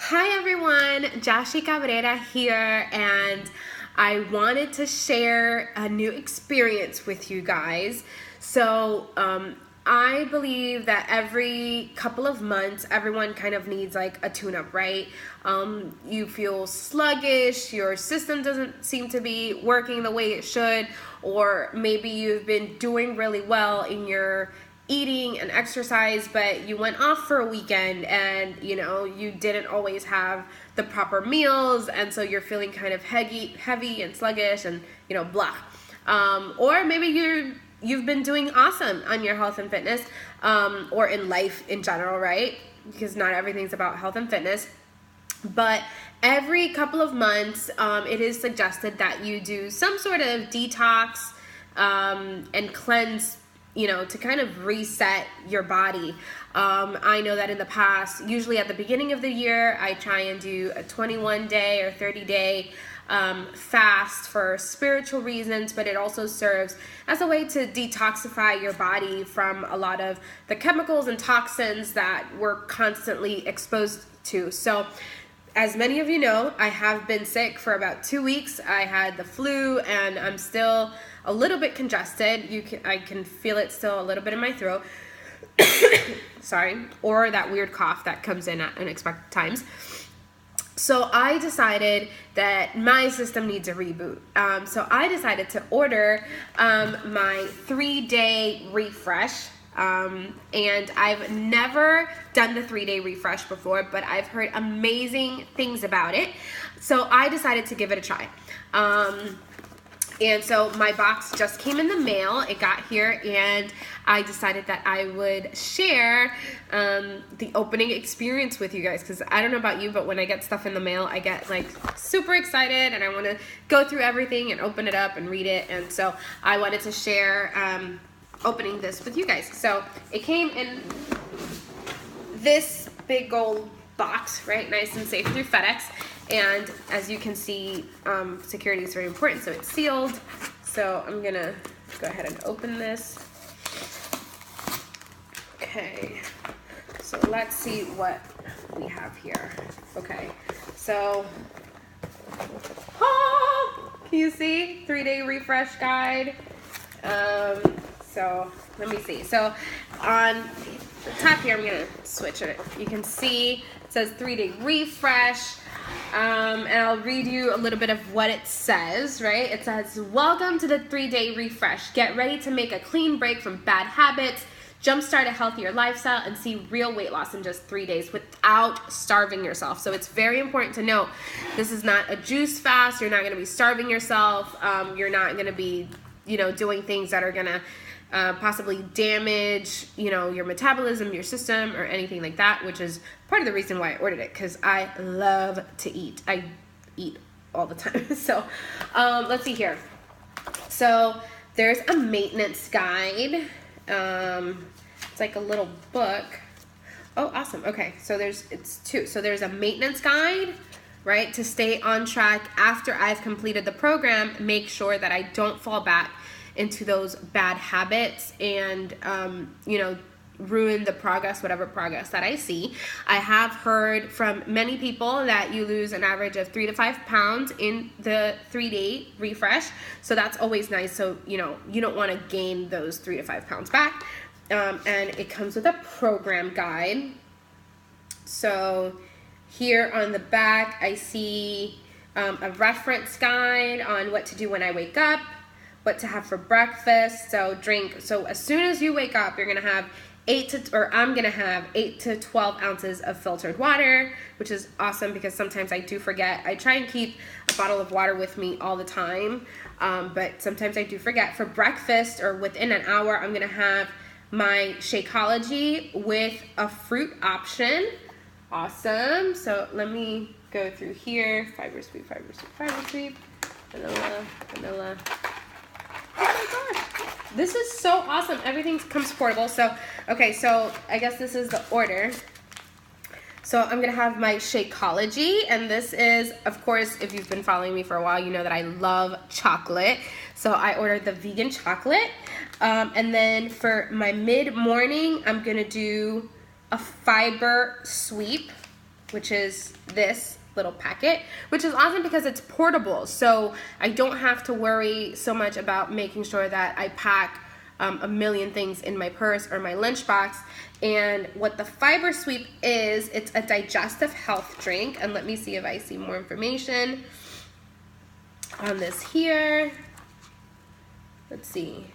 Hi everyone, Jashi Cabrera here, and I wanted to share a new experience with you guys. I believe that every couple of months, everyone kind of needs like a tune-up, right? You feel sluggish, your system doesn't seem to be working the way it should, or maybe you've been doing really well in your eating and exercise, but you went off for a weekend and you didn't always have the proper meals, and so you're feeling kind of heavy and sluggish and blah. Or maybe you've been doing awesome on your health and fitness, or in life in general, right? Because not everything's about health and fitness. But every couple of months, it is suggested that you do some sort of detox and cleanse, to kind of reset your body. I know that in the past, usually at the beginning of the year, I try and do a 21-day or 30-day fast for spiritual reasons, but it also serves as a way to detoxify your body from a lot of the chemicals and toxins that we're constantly exposed to. So as many of you know, I have been sick for about 2 weeks. I had the flu and I'm still a little bit congested. I can feel it still a little bit in my throat. Sorry. Or that weird cough that comes in at unexpected times. So I decided that my system needs a reboot. So I decided to order my 3-day refresh. And I've never done the 3-day refresh before, but I've heard amazing things about it. So I decided to give it a try. And so my box just came in the mail. It got here, and I decided that I would share the opening experience with you guys, because I don't know about you, but when I get stuff in the mail, I get like super excited and I want to go through everything and open it up and read it. And so I wanted to share opening this with you guys. So it came in this big gold box, right? Nice and safe through FedEx. And as you can see, security is very important, so it's sealed. So I'm gonna go ahead and open this. Okay, so let's see what we have here. Okay, so, can you see? 3-day refresh guide. So let me see. So on the top here, I'm gonna switch it. You can see it says 3-day refresh. And I'll read you a little bit of what it says, right? It says, welcome to the 3-day refresh. Get ready to make a clean break from bad habits, jumpstart a healthier lifestyle, and see real weight loss in just 3 days without starving yourself. So it's very important to note, this is not a juice fast. You're not going to be starving yourself. You're not going to be, doing things that are going to possibly damage, your metabolism, your system, or anything like that, which is part of the reason why I ordered it, because I love to eat. I eat all the time. So let's see here. So there's a maintenance guide. It's like a little book. Oh, awesome. Okay, so it's two. So there's a maintenance guide, right, to stay on track after I've completed the program. Make sure that I don't fall back into those bad habits and, ruin the progress, whatever progress that I see. I have heard from many people that you lose an average of 3 to 5 pounds in the 3-day refresh. So that's always nice. So, you don't want to gain those 3 to 5 pounds back. And it comes with a program guide. So here on the back, I see a reference guide on what to do when I wake up, what to have for breakfast. So as soon as you wake up, you're going to have I'm going to have 8 to 12 ounces of filtered water, which is awesome because sometimes I do forget. I try and keep a bottle of water with me all the time, but sometimes I do forget. For breakfast, or within an hour, I'm going to have my Shakeology with a fruit option. Awesome. So let me go through here. Fiber sweep, vanilla. Oh my gosh. This is so awesome. Everything comes portable. So, okay, so I guess this is the order. So I'm going to have my Shakeology, and this is, of course, if you've been following me for a while, you know that I love chocolate. So I ordered the vegan chocolate. And then for my mid-morning, I'm going to do a fiber sweep. which is this little packet, which is awesome because it's portable. So I don't have to worry so much about making sure that I pack a million things in my purse or my lunchbox. And what the Fiber Sweep is, it's a digestive health drink. And let me see if I see more information on this here. Let's see.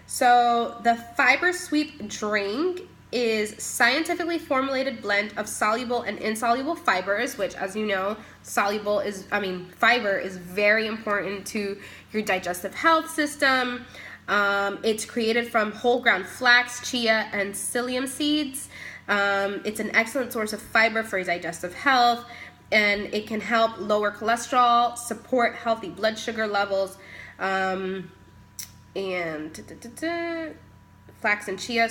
So the Fiber Sweep drink is scientifically formulated blend of soluble and insoluble fibers, which, as you know, fiber is very important to your digestive health system. It's created from whole ground flax, chia, and psyllium seeds. It's an excellent source of fiber for digestive health, and it can help lower cholesterol, support healthy blood sugar levels, and flax and chia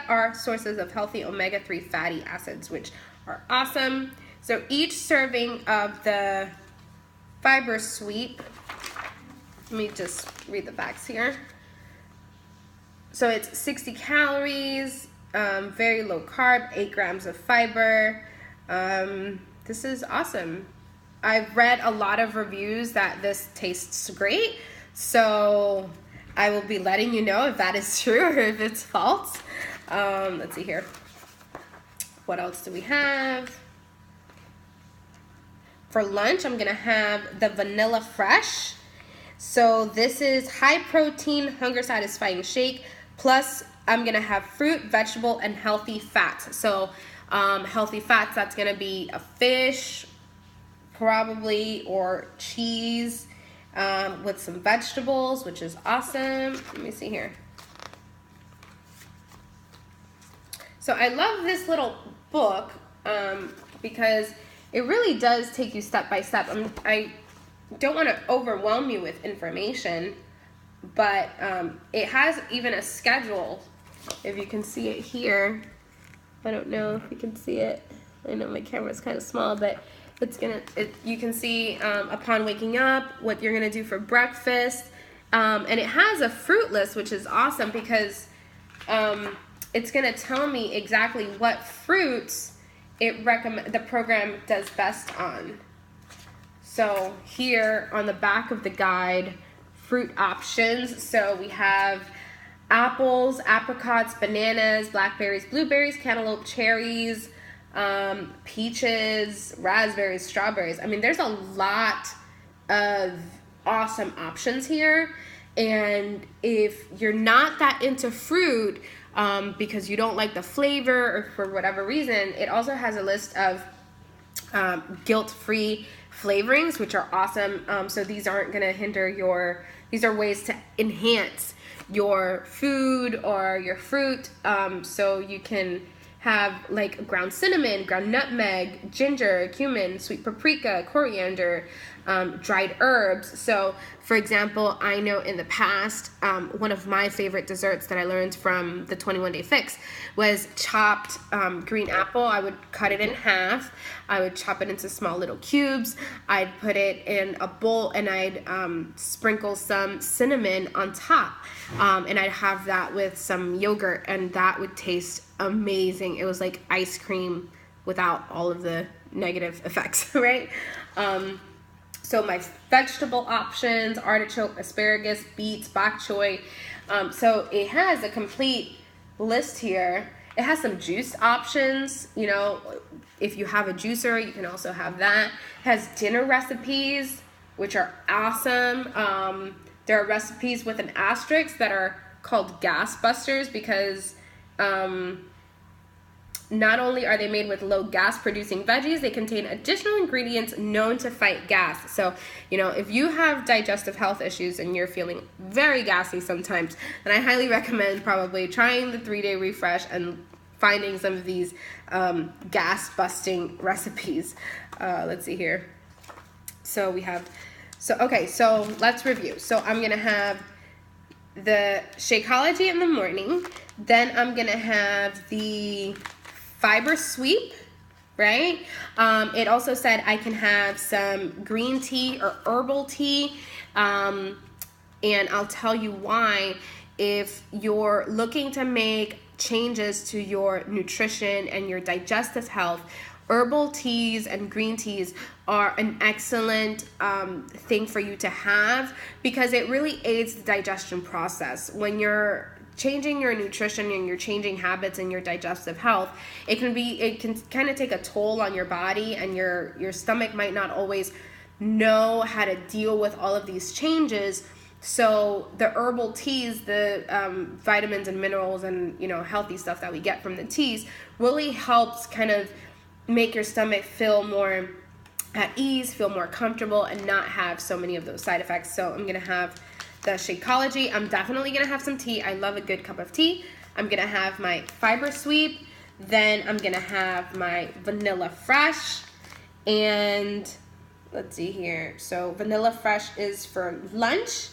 are sources of healthy omega-3 fatty acids, which are awesome. So each serving of the Fiber Sweep, let me just read the facts here. So it's 60 calories, very low carb, 8 grams of fiber. This is awesome. I've read a lot of reviews that this tastes great, so I will be letting you know if that is true or if it's false. Let's see here. What else do we have? For lunch, I'm gonna have the Vanilla Fresh. So this is high protein, hunger satisfying shake. Plus I'm gonna have fruit, vegetable, and healthy fats. So healthy fats, that's gonna be a fish, probably, or cheese, with some vegetables, which is awesome. Let me see here. So I love this little book because it really does take you step by step. I don't want to overwhelm you with information, but it has even a schedule, if you can see it here. I don't know if you can see it. I know my camera's kind of small, but you can see upon waking up what you're gonna do for breakfast, and it has a fruit list, which is awesome because it's gonna tell me exactly what fruits the program does best on. So here on the back of the guide, fruit options. So we have apples, apricots, bananas, blackberries, blueberries, cantaloupe, cherries, peaches, raspberries, strawberries. I mean, there's a lot of awesome options here. And if you're not that into fruit, because you don't like the flavor or for whatever reason, it also has a list of guilt-free flavorings, which are awesome. So these aren't going to hinder these are ways to enhance your food or your fruit. So you can have like ground cinnamon, ground nutmeg, ginger, cumin, sweet paprika, coriander, dried herbs. So for example, I know in the past, one of my favorite desserts that I learned from the 21-Day Fix was chopped green apple. I would cut it in half. I would chop it into small little cubes. I'd put it in a bowl and I'd sprinkle some cinnamon on top. And I'd have that with some yogurt, and that would taste amazing. It was like ice cream without all of the negative effects, right? So my vegetable options: artichoke, asparagus, beets, bok choy. So it has a complete list here. It has some juice options. You know, if you have a juicer, you can also have that. It has dinner recipes, which are awesome. There are recipes with an asterisk that are called gas busters because not only are they made with low gas producing veggies, they contain additional ingredients known to fight gas. So, you know, if you have digestive health issues and you're feeling very gassy sometimes, then I highly recommend probably trying the 3-day refresh and finding some of these gas busting recipes. Let's see here. So we have, okay, so let's review. So I'm gonna have the Shakeology in the morning, then I'm gonna have the Fiber Sweep, right? It also said I can have some green tea or herbal tea, and I'll tell you why. If you're looking to make changes to your nutrition and your digestive health, herbal teas and green teas are an excellent thing for you to have, because it really aids the digestion process. When you're changing your nutrition and you're changing habits and your digestive health, it can kind of take a toll on your body, and your stomach might not always know how to deal with all of these changes. So the herbal teas, the vitamins and minerals and healthy stuff that we get from the teas really helps kind of make your stomach feel more at ease, feel more comfortable, and not have so many of those side effects. So I'm gonna have the Shakeology. I'm definitely gonna have some tea. I love a good cup of tea. I'm gonna have my Fiber Sweep. Then I'm gonna have my Vanilla Fresh. And let's see here. So Vanilla Fresh is for lunch.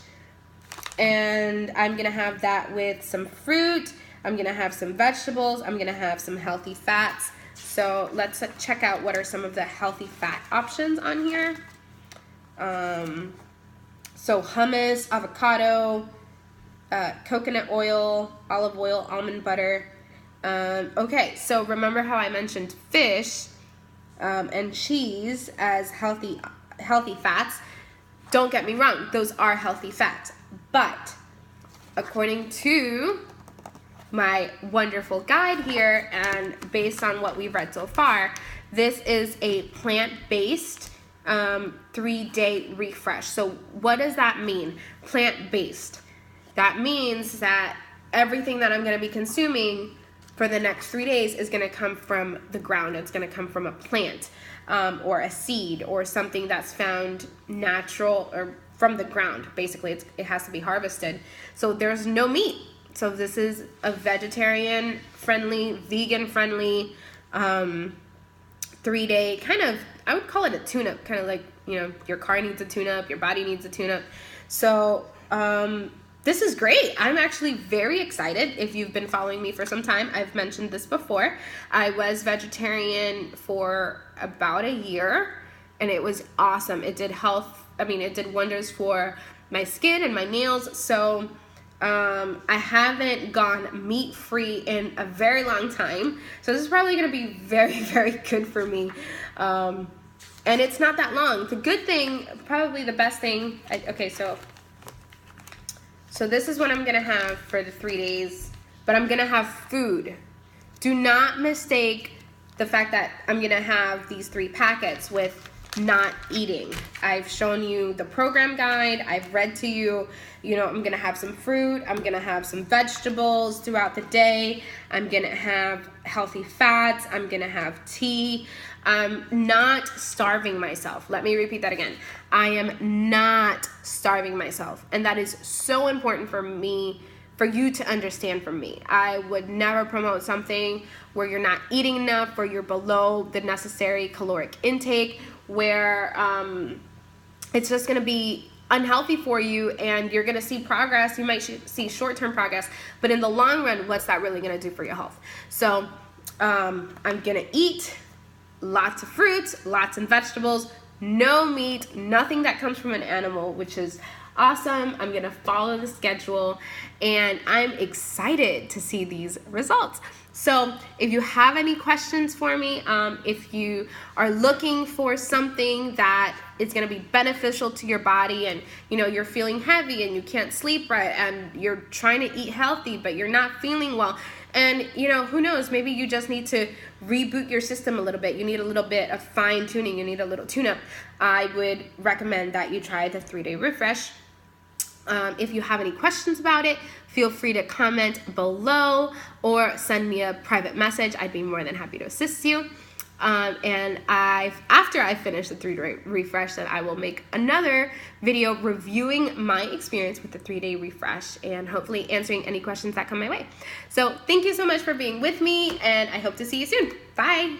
And I'm gonna have that with some fruit. I'm gonna have some vegetables. I'm gonna have some healthy fats. So let's check out what are some of the healthy fat options on here. So hummus, avocado, coconut oil, olive oil, almond butter. Okay, so remember how I mentioned fish and cheese as healthy fats. Don't get me wrong, those are healthy fats. But according to my wonderful guide here, and based on what we've read so far, this is a plant-based 3-day refresh. So what does that mean? Plant-based. That means that everything that I'm going to be consuming for the next 3 days is going to come from the ground. It's going to come from a plant or a seed or something that's found natural or from the ground. Basically, it has to be harvested. So there's no meat. So this is a vegetarian-friendly, vegan-friendly 3-day kind of, I would call it a tune-up, kind of like, your car needs a tune-up, your body needs a tune-up. So this is great. I'm actually very excited. If you've been following me for some time, I've mentioned this before. I was vegetarian for about a year, and it was awesome. It did it did wonders for my skin and my nails. So I haven't gone meat-free in a very long time. So this is probably going to be very, very good for me. And it's not that long. The good thing, probably the best thing, so this is what I'm going to have for the 3 days, but I'm going to have food. Do not mistake the fact that I'm going to have these 3 packets with not eating. I've shown you the program guide. I've read to you, I'm going to have some fruit. I'm going to have some vegetables throughout the day. I'm going to have healthy fats. I'm going to have tea. I'm not starving myself. Let me repeat that again. I am not starving myself. And that is so important for me, for you to understand from me. I would never promote something where you're not eating enough, where you're below the necessary caloric intake, where it's just going to be unhealthy for you, and you're going to see progress. You might see short-term progress, but in the long run, what's that really going to do for your health? So I'm going to eat lots of fruits, lots of vegetables, no meat, nothing that comes from an animal, which is awesome. I'm going to follow the schedule, and I'm excited to see these results. So if you have any questions for me, if you are looking for something that is going to be beneficial to your body, and you're feeling heavy and you can't sleep right, and you're trying to eat healthy but you're not feeling well, and who knows, maybe you just need to reboot your system a little bit. You need a little bit of fine tuning. You need a little tune-up. I would recommend that you try the 3-day refresh. If you have any questions about it, feel free to comment below or send me a private message. I'd be more than happy to assist you. And after I finish the 3-day refresh, then I will make another video reviewing my experience with the 3-day refresh and hopefully answering any questions that come my way. So thank you so much for being with me, and I hope to see you soon. Bye.